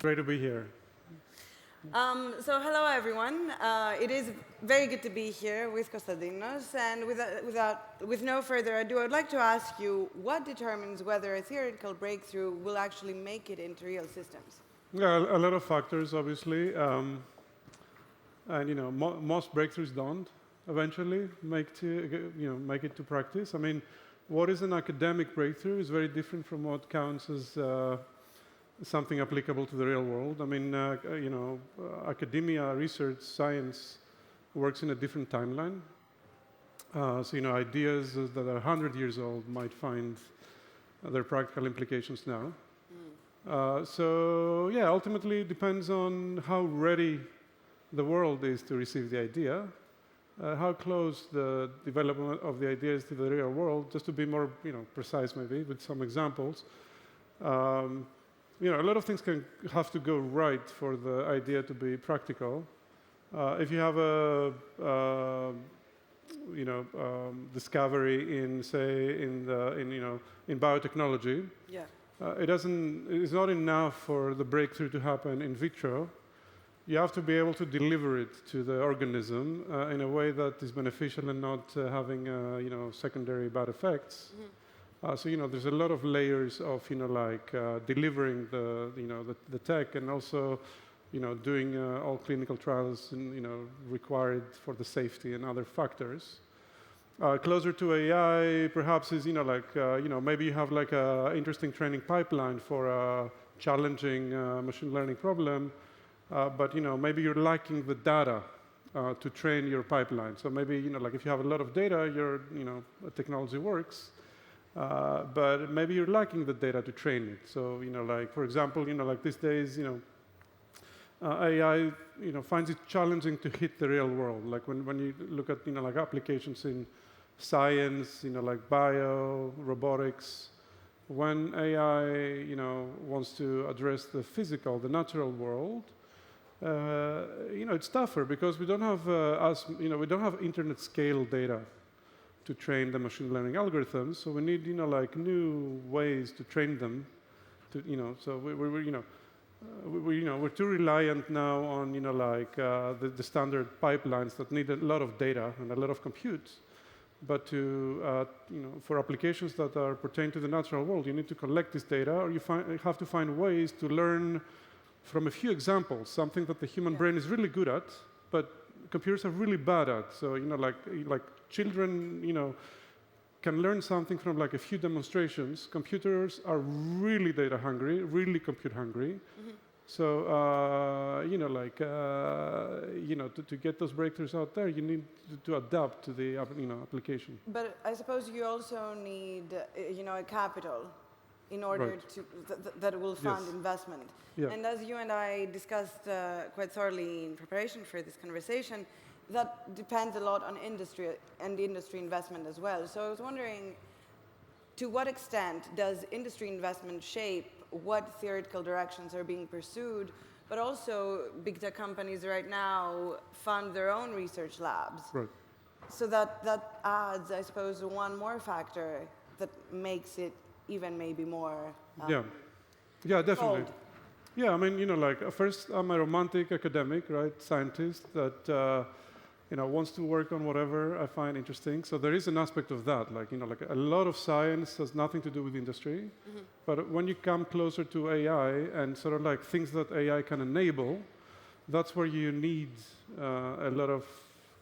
Great to be here. So hello, everyone. It is very good to be here with Constantinos. And with no further ado, I'd like to ask you, what determines whether a theoretical breakthrough will actually make it into real systems? Yeah, a lot of factors, obviously. And most breakthroughs don't eventually make it to practice. I mean, what is an academic breakthrough is very different from what counts as something applicable to the real world. I mean, academia, research, science works in a different timeline. So, ideas that are 100 years old might find their practical implications now. So, yeah, ultimately it depends on how ready the world is to receive the idea, how close the development of the idea is to the real world. Just to be more, precise, maybe with some examples. A lot of things have to go right for the idea to be practical. If you have a discovery in, say, in biotechnology, yeah. It's not enough for the breakthrough to happen in vitro. You have to be able to deliver it to the organism in a way that is beneficial and not having secondary bad effects. So there's a lot of layers of delivering the tech, and also doing all clinical trials required for the safety and other factors. Closer to AI, perhaps is maybe you have like a interesting training pipeline for a challenging machine learning problem, but maybe you're lacking the data to train your pipeline. So maybe if you have a lot of data, your technology works. But maybe you're lacking the data to train it. So, for example, these days, AI, finds it challenging to hit the real world. Like when you look at, applications in science, like bio, robotics, when AI, wants to address the physical, the natural world, it's tougher because we don't have, we don't have internet scale data to train the machine learning algorithms, so we need, new ways to train them. So we're too reliant now on, the standard pipelines that need a lot of data and a lot of compute. But for applications that pertain to the natural world, you need to collect this data, or you have to find ways to learn from a few examples, something that the human brain is really good at, but computers are really bad at. So, children, can learn something from a few demonstrations. Computers are really data hungry, really compute hungry. So, to get those breakthroughs out there, you need to adapt to the application. But I suppose you also need, a capital in order to that will fund investment. Yeah. And as you and I discussed quite thoroughly in preparation for this conversation, that depends a lot on industry and industry investment as well. So I was wondering, to what extent does industry investment shape what theoretical directions are being pursued, but also big tech companies right now fund their own research labs. Right. So that adds, I suppose, one more factor that makes it even maybe more Yeah, definitely. bold. Yeah, I mean, first I'm a romantic academic, right, scientist that wants to work on whatever I find interesting. So there is an aspect of that, a lot of science has nothing to do with industry. But when you come closer to AI and sort of things that AI can enable, that's where you need a lot of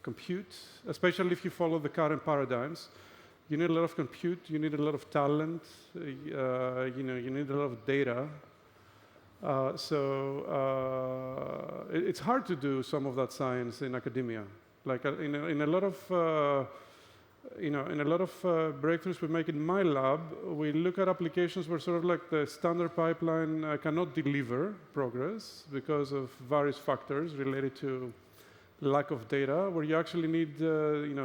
compute, especially if you follow the current paradigms. You need a lot of compute, you need a lot of talent, you need a lot of data. It's hard to do some of that science in academia. In a lot of breakthroughs we make in my lab, we look at applications where sort of the standard pipeline cannot deliver progress because of various factors related to lack of data, where you actually need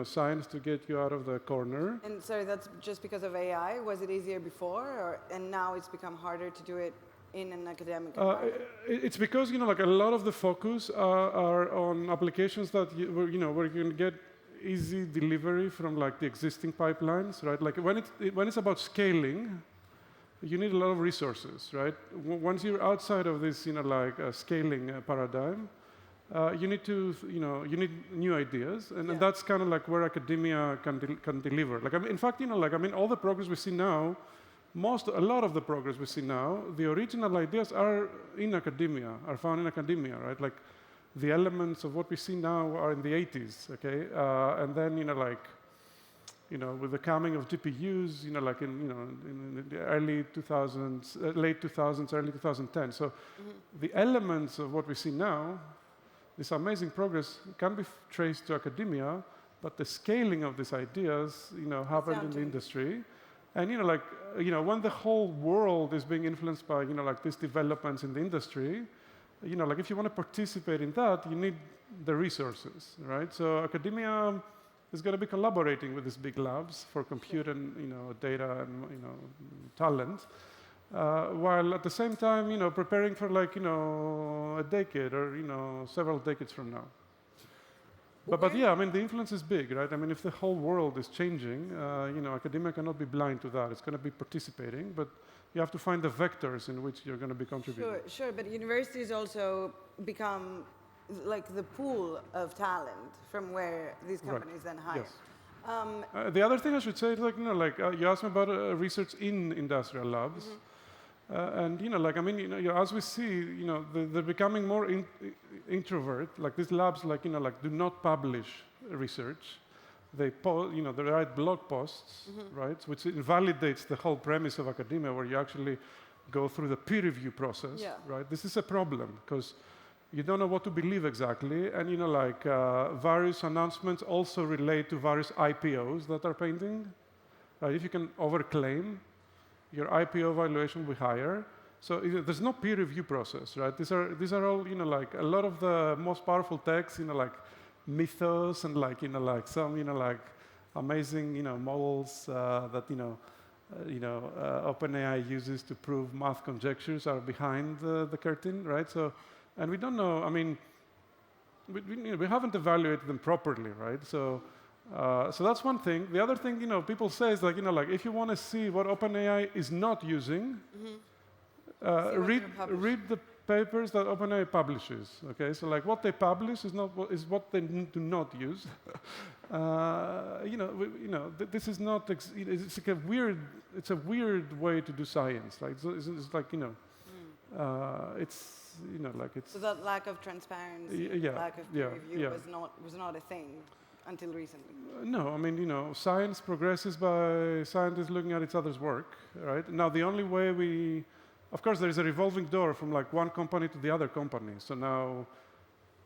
science to get you out of the corner. And sorry, that's just because of AI? Was it easier before, and now it's become harder to do it in an academic environment? It's because a lot of the focus are on applications that where you can get easy delivery from the existing pipelines, right? When it's about scaling, you need a lot of resources, right? Once you're outside of this, scaling paradigm, you need to, you need new ideas, and that's kind of like where academia can deliver. Like, I mean, in fact, all the progress we see now, a lot of the progress we see now, the original ideas are in academia, are found in academia, right? Like, the elements of what we see now are in the 80s, okay? And then, with the coming of GPUs, in the early 2000s, late 2000s, early 2010. So the elements of what we see now, this amazing progress, can be traced to academia, but the scaling of these ideas, happened in the industry. And, when the whole world is being influenced by, these developments in the industry, if you want to participate in that, you need the resources, right? So academia is going to be collaborating with these big labs for compute and, data and, talent, while at the same time, preparing for a decade or, several decades from now. But yeah, I mean, the influence is big, right? I mean, if the whole world is changing, academia cannot be blind to that. It's going to be participating, but you have to find the vectors in which you're going to be contributing. Sure, but universities also become like the pool of talent from where these companies then hire. Yes. The other thing I should say is, you asked me about research in industrial labs. And, as we see, they're becoming more introvert. Like, these labs, do not publish research. They write blog posts, right, which invalidates the whole premise of academia, where you actually go through the peer review process, right? This is a problem, because you don't know what to believe exactly, and, various announcements also relate to various IPOs that are pending. Right? If you can overclaim, your IPO valuation will be higher. So there's no peer review process, right? These are all, a lot of the most powerful texts, mythos and some, amazing, models that, OpenAI uses to prove math conjectures are behind the curtain, right? So, and we don't know, I mean, we haven't evaluated them properly, right? So that's one thing. The other thing, people say is if you want to see what OpenAI is not using, read the papers that OpenAI publishes. Okay, so what they publish is what they do not use. This is not. It's a weird way to do science. Like it's it's. So that lack of transparency, lack of peer review was not a thing until recently. No, I mean, science progresses by scientists looking at each other's work, right? Now, the only way of course, there is a revolving door from one company to the other company. So now,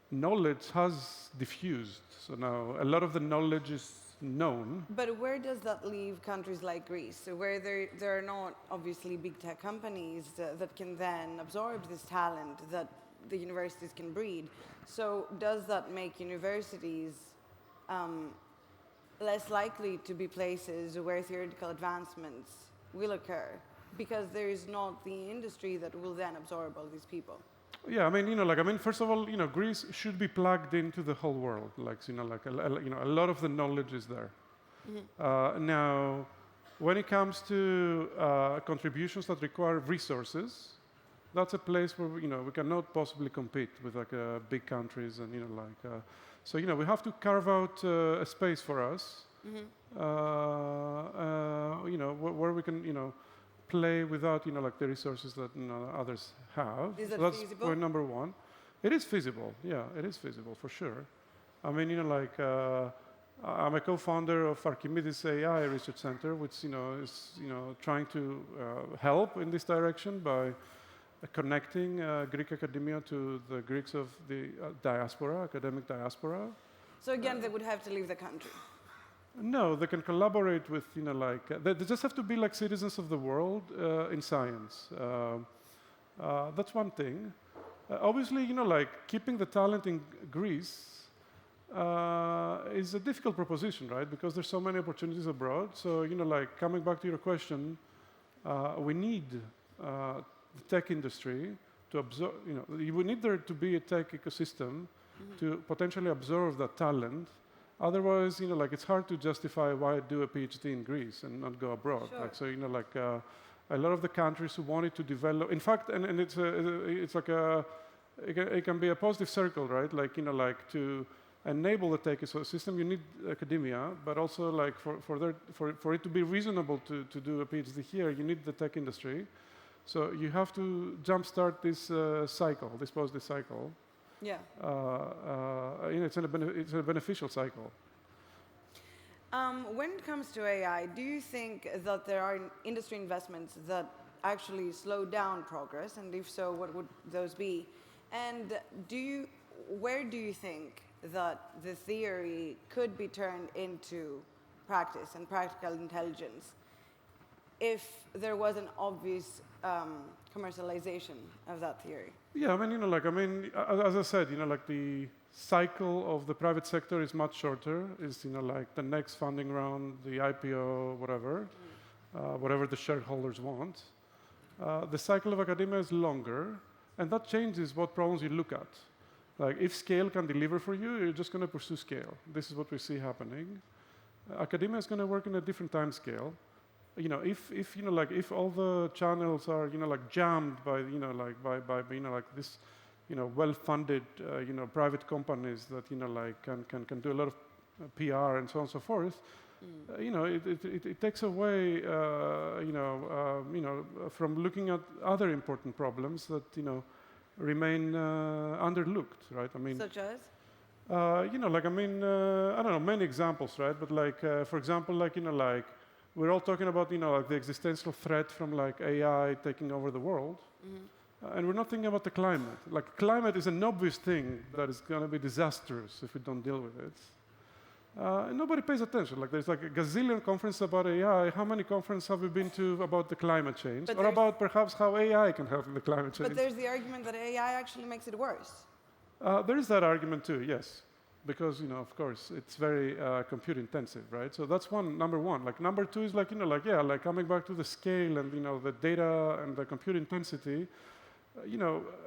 knowledge has diffused. So now, a lot of the knowledge is known. But where does that leave countries like Greece, where there are not obviously big tech companies that can then absorb this talent that the universities can breed? So does that make universities less likely to be places where theoretical advancements will occur, because there is not the industry that will then absorb all these people? Yeah, I mean, first of all, Greece should be plugged into the whole world. A lot of the knowledge is there. Now, when it comes to contributions that require resources, that's a place where we cannot possibly compete with big countries, and so we have to carve out a space for us, where we can play without the resources that others have. Is that that's feasible? Point number one. It is feasible. Yeah, it is feasible for sure. I mean, I'm a co-founder of Archimedes AI Research Center, which is trying to help in this direction by connecting Greek academia to the Greeks of the diaspora, academic diaspora. So again, they would have to leave the country. No, they can collaborate with, they just have to be like citizens of the world in science. That's one thing. Obviously, keeping the talent in Greece is a difficult proposition, right? Because there's so many opportunities abroad. So, coming back to your question, we need the tech industry to absorb, we need there to be a tech ecosystem to potentially absorb that talent. Otherwise, it's hard to justify why do a PhD in Greece and not go abroad. Sure. So, a lot of the countries who wanted to develop. In fact, and it's like it can be a positive circle, right? Like like to enable the tech ecosystem, you need academia, but also like for it to be reasonable to do a PhD here, you need the tech industry. So you have to jumpstart this cycle, this positive cycle. Yeah. It's a beneficial cycle. When it comes to AI, do you think that there are industry investments that actually slow down progress? And if so, what would those be? And where do you think that the theory could be turned into practice and practical intelligence if there was an obvious commercialization of that theory? Yeah, I mean, as I said, like the cycle of the private sector is much shorter. It's like the next funding round, the IPO, whatever the shareholders want. The cycle of academia is longer, and that changes what problems you look at. Like if scale can deliver for you, you're just going to pursue scale. This is what we see happening. Academia is going to work in a different time scale. If all the channels are like jammed by like this well-funded private companies that can do a lot of PR and so on and so forth, it takes away from looking at other important problems that remain underlooked, right? I mean, such as? I don't know, many examples, right? But like, for example, we're all talking about, like the existential threat from like AI taking over the world. And we're not thinking about the climate. Like climate is an obvious thing that is going to be disastrous if we don't deal with it. And nobody pays attention. Like there's like a gazillion conferences about AI. How many conferences have we been to about the climate change? Or about perhaps how AI can help in the climate change? But there's the argument that AI actually makes it worse. There is that argument too, yes. Because, of course, it's very compute intensive, right? So that's number one. Like number two is like, like coming back to the scale and, the data and the compute intensity.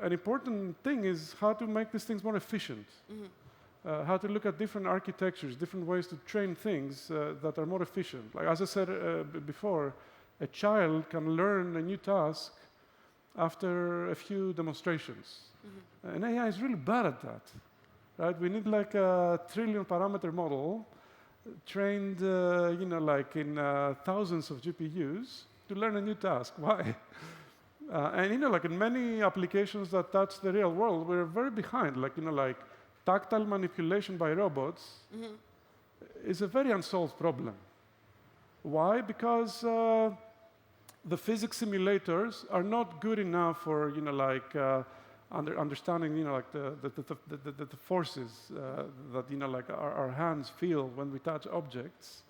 An important thing is how to make these things more efficient. How to look at different architectures, different ways to train things that are more efficient. Like as I said before, a child can learn a new task after a few demonstrations. And AI is really bad at that. Right? We need like a trillion parameter model trained, like in thousands of GPUs to learn a new task. Why? And like in many applications that touch the real world, we're very behind. Like like tactile manipulation by robots is a very unsolved problem. Why? Because the physics simulators are not good enough for understanding like the forces that like our hands feel when we touch objects.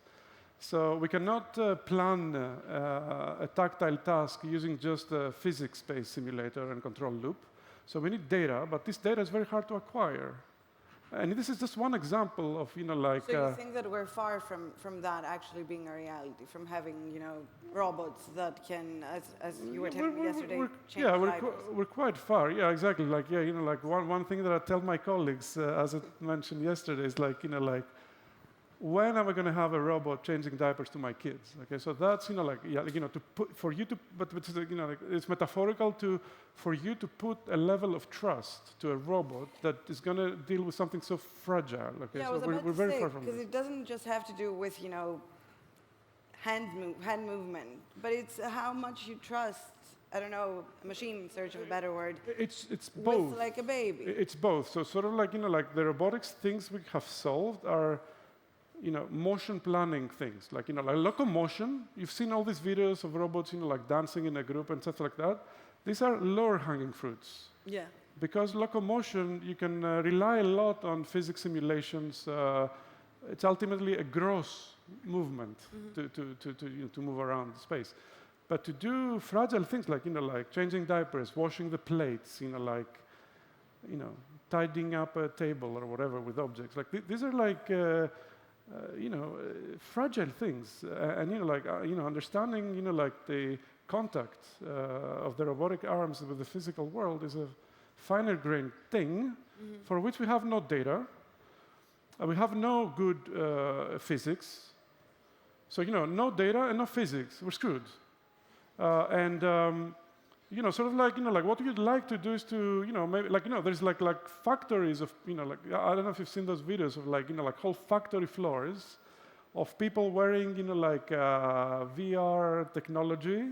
So we cannot plan a tactile task using just a physics-based simulator and control loop. So we need data, but this data is very hard to acquire. And this is just one example of like. So you think that we're far from that actually being a reality, from having robots that can, as you were telling me yesterday, change we're quite far. Yeah, exactly. Like like one thing that I tell my colleagues, as I mentioned yesterday, is like like, when am I going to have a robot changing diapers to my kids? Okay, so that's to put for you to, but it's it's metaphorical for you to put a level of trust to a robot that is going to deal with something so fragile. Okay, yeah, so we're very far from because it doesn't just have to do with hand movement, but it's how much you trust. I don't know, a machine in search of a better word. It's both. With like a baby. It's both. So sort of like like the robotics things we have solved are. Motion planning things, like locomotion. You've seen all these videos of robots, like dancing in a group and stuff like that. These are lower hanging fruits. Yeah. Because locomotion, you can rely a lot on physics simulations. It's ultimately a gross movement to move around space. But to do fragile things like like changing diapers, washing the plates, like tidying up a table or whatever with objects, like these are like. Fragile things, and understanding, like the contact of the robotic arms with the physical world is a finer grained thing for which we have no data. We have no good physics. So no data and no physics. We're screwed. You know, sort of like, you know, like what you'd like to do is to, you know, maybe like, you know, there's like factories of, you know, like, I don't know if you've seen those videos of like, you know, like whole factory floors of people wearing, you know, like VR technology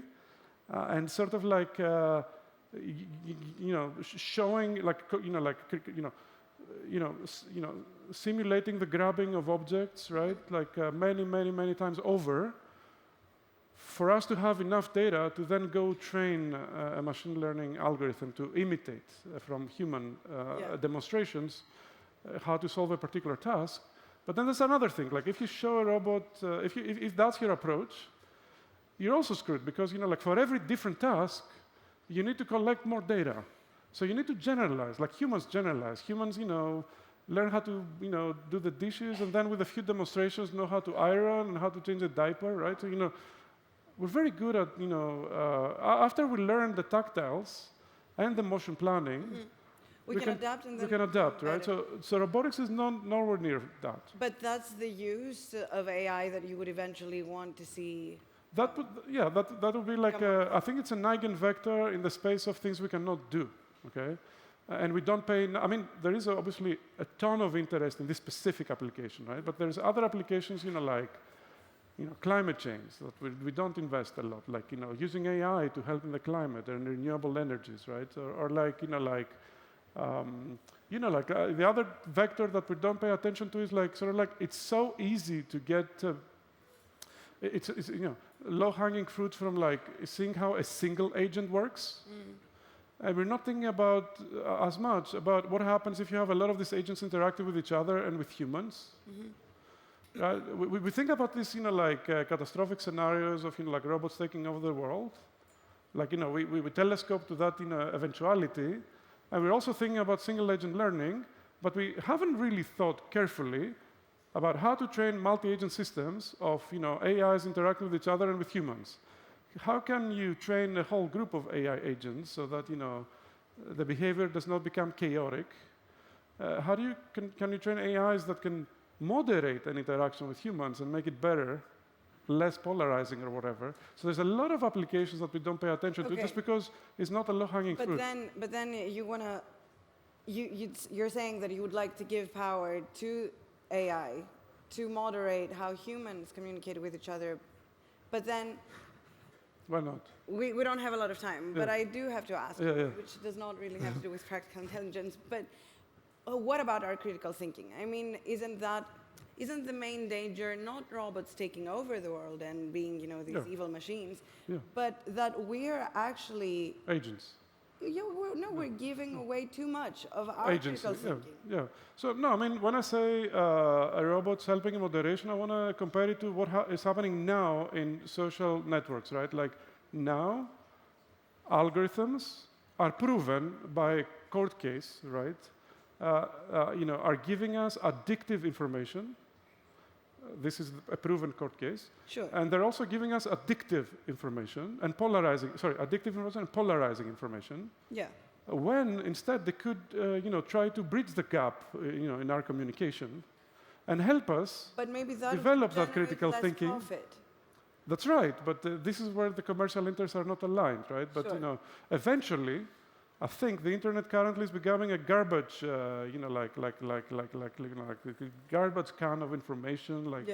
and sort of like, you know, showing like, you know, like, simulating the grabbing of objects, right? Like many times over, for us to have enough data to then go train a machine learning algorithm to imitate from human demonstrations how to solve a particular task. But then there's another thing, like if you show a robot, if that's your approach, you're also screwed because, you know, like for every different task, you need to collect more data. So you need to generalize, like humans generalize. Humans, you know, learn how to, you know, do the dishes, and then with a few demonstrations know how to iron and how to change a diaper, right? So, you know, we're very good at, you know, after we learn the tactiles and the motion planning, we can adapt and then we can adapt, right? So robotics is nowhere near that. But that's the use of AI that you would eventually want to see. That would be like I think it's an eigenvector in the space of things we cannot do, okay? And we don't pay. I mean, there is obviously a ton of interest in this specific application, right? But there's other applications, you know, like, you know, climate change that we don't invest a lot, like, you know, using AI to help in the climate and renewable energies, right? Or like, you know, like, the other vector that we don't pay attention to is like sort of like it's so easy to get. It's you know, low-hanging fruits from like seeing how a single agent works. And we're not thinking about as much about what happens if you have a lot of these agents interacting with each other and with humans. We think about this, you know, like catastrophic scenarios of, you know, like robots taking over the world. Like, you know, we telescope to that, you know, eventuality. And we're also thinking about single-agent learning, but we haven't really thought carefully about how to train multi-agent systems of, you know, AIs interacting with each other and with humans. How can you train a whole group of AI agents so that, you know, the behavior does not become chaotic? How do you can you train AIs that can moderate an interaction with humans and make it better, less polarizing or whatever? So there's a lot of applications that we don't pay attention to just because it's not a low-hanging fruit. But then you wanna, you're saying that you would like to give power to AI to moderate how humans communicate with each other, but then why not? We don't have a lot of time, but I do have to ask, which does not really have to do with practical intelligence, but what about our critical thinking? I mean, isn't the main danger not robots taking over the world and being, you know, these evil machines, but that we're actually agents? We're giving away too much of our critical thinking. So no, I mean, when I say a robot's helping in moderation, I want to compare it to what is happening now in social networks, right? Like now, algorithms are proven by a court case, right? You know, are giving us addictive information. This is a proven court case. Sure. And they're also giving us addictive information and addictive information and polarizing information. Yeah. When instead they could, you know, try to bridge the gap, you know, in our communication, and help us develop that critical thinking. Profit. That's right. But this is where the commercial interests are not aligned, right? But you know, eventually, I think the internet currently is becoming a garbage, you know, like a garbage can of information, like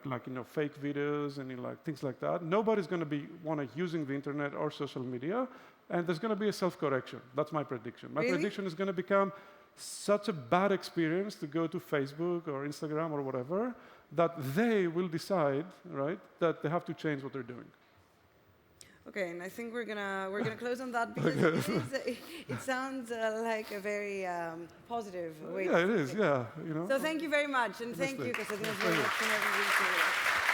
you know, fake videos and, you know, like things like that. Nobody's going to be using the internet or social media, and there's going to be a self-correction. That's my prediction. My prediction is going to become such a bad experience to go to Facebook or Instagram or whatever that they will decide, right, that they have to change what they're doing. Okay, and I think we're gonna close on that because it sounds like a very positive way. Yeah, it is. Yeah, you know. So thank you very much, and thank you, Constantinos, very much for having me here.